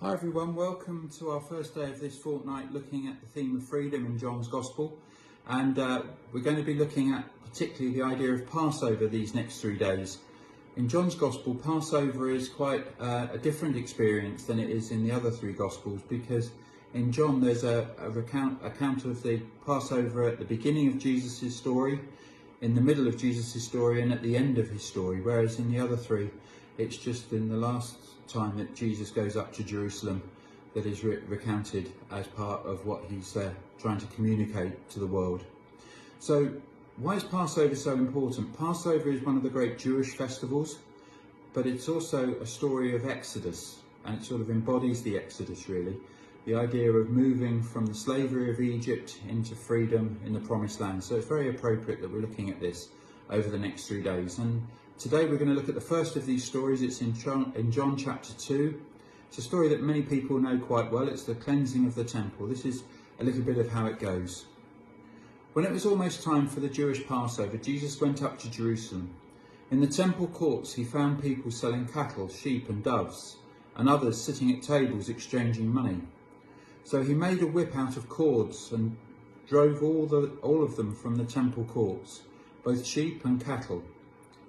Hi everyone, welcome to our first day of this fortnight looking at the theme of freedom in John's Gospel, and we're going to be looking at particularly the idea of Passover these next 3 days. In John's Gospel, Passover is quite a different experience than it is in the other three Gospels, because in John there's a account of the Passover at the beginning of Jesus' story, in the middle of Jesus' story and at the end of his story, whereas in the other three it's just in the last time that Jesus goes up to Jerusalem that is recounted as part of what he's trying to communicate to the world. So why is Passover so important? Passover is one of the great Jewish festivals, but it's also a story of Exodus, and it sort of embodies the Exodus really, the idea of moving from the slavery of Egypt into freedom in the Promised Land. So it's very appropriate that we're looking at this over the next 3 days. And today we're going to look at the first of these stories. It's in John chapter 2. It's a story that many people know quite well. It's the cleansing of the temple. This is a little bit of how it goes. When it was almost time for the Jewish Passover, Jesus went up to Jerusalem. In the temple courts he found people selling cattle, sheep and doves, and others sitting at tables exchanging money. So he made a whip out of cords and drove all of them from the temple courts, both sheep and cattle.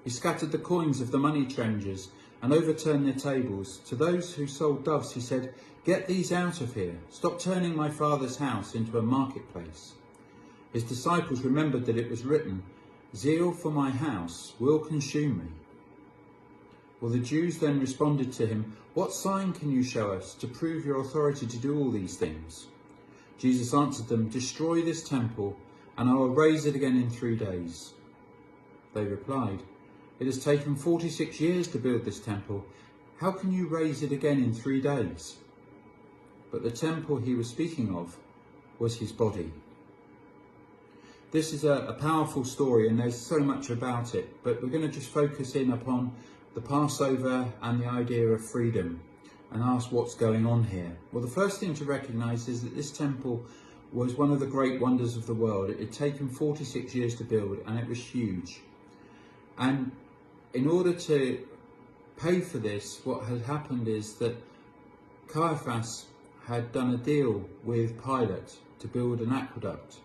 He scattered the coins of the money changers and overturned their tables. To those who sold doves he said, "Get these out of here. Stop turning my Father's house into a marketplace." His disciples remembered that it was written, "Zeal for my house will consume me." Well, the Jews then responded to him, "What sign can you show us to prove your authority to do all these things?" Jesus answered them, "Destroy this temple, and I will raise it again in 3 days." They replied, "It has taken 46 years to build this temple. How can you raise it again in 3 days?" But the temple he was speaking of was his body. This is a powerful story, and there's so much about it, but we're going to just focus in upon the Passover and the idea of freedom and ask what's going on here. Well, the first thing to recognise is that this temple was one of the great wonders of the world. It had taken 46 years to build, and it was huge. And in order to pay for this, what had happened is that Caiaphas had done a deal with Pilate to build an aqueduct,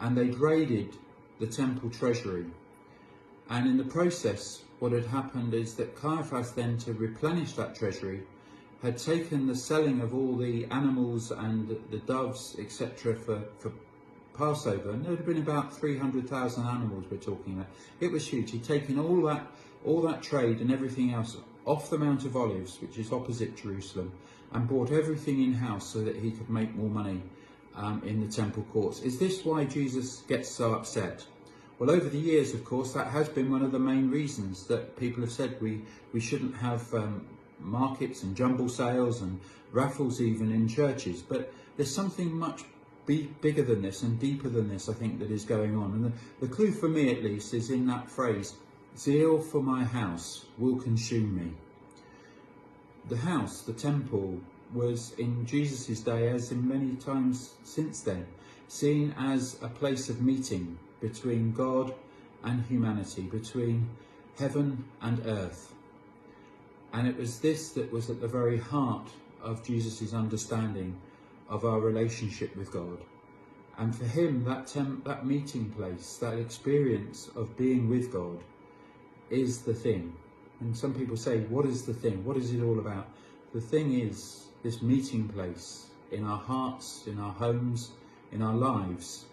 and they'd raided the temple treasury. And in the process, what had happened is that Caiaphas then, to replenish that treasury, had taken the selling of all the animals and the doves, etc. for Passover, and there had been about 300,000 animals we're talking about. It was huge. He'd taken all that trade and everything else off the Mount of Olives, which is opposite Jerusalem, and brought everything in-house so that he could make more money in the temple courts. Is this why Jesus gets so upset? Well, over the years, of course, that has been one of the main reasons that people have said we shouldn't have markets and jumble sales and raffles even in churches. But there's something much bigger than this and deeper than this, I think, that is going on. And the clue for me, at least, is in that phrase, "Zeal for my house will consume me." The house, the temple, was in Jesus' day, as in many times since then, seen as a place of meeting between God and humanity, between heaven and earth. And it was this that was at the very heart of Jesus' understanding of our relationship with God. And for him, that meeting place, that experience of being with God, is the thing. And some people say, what is the thing? What is it all about? The thing is this meeting place in our hearts, in our homes, in our lives,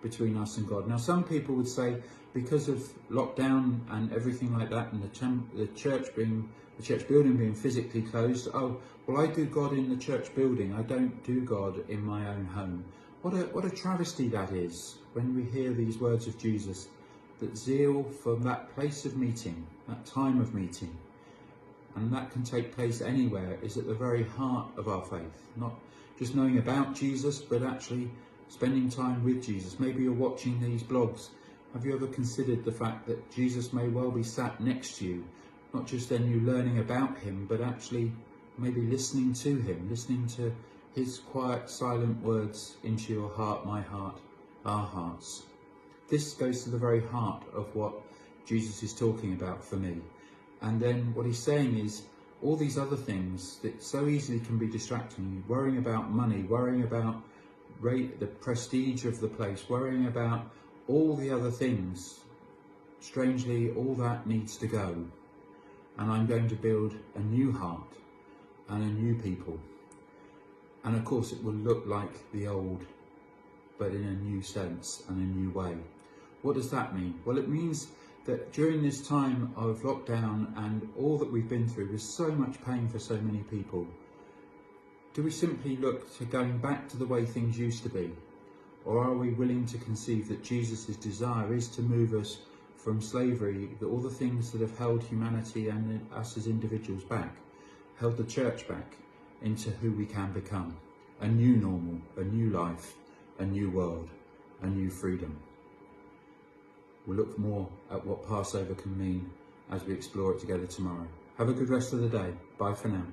between us and God. Now, some people would say, because of lockdown and everything like that, and the church building being physically closed, oh, well, I do God in the church building. I don't do God in my own home. What a travesty that is when we hear these words of Jesus, that zeal for that place of meeting, that time of meeting, and that can take place anywhere, is at the very heart of our faith. Not just knowing about Jesus, but actually spending time with Jesus. Maybe you're watching these blogs. Have you ever considered the fact that Jesus may well be sat next to you, not just then you learning about him, but actually maybe listening to him, listening to his quiet, silent words into your heart, my heart, our hearts. This goes to the very heart of what Jesus is talking about for me. And then what he's saying is, all these other things that so easily can be distracting. Worrying about money, worrying about the prestige of the place, worrying about all the other things. Strangely, all that needs to go. And I'm going to build a new heart and a new people. And of course it will look like the old, but in a new sense and a new way. What does that mean? Well, it means that during this time of lockdown and all that we've been through, with so much pain for so many people, do we simply look to going back to the way things used to be? Or are we willing to conceive that Jesus' desire is to move us from slavery, that all the things that have held humanity and us as individuals back, held the church back, into who we can become? A new normal, a new life, a new world, a new freedom. We'll look more at what Passover can mean as we explore it together tomorrow. Have a good rest of the day. Bye for now.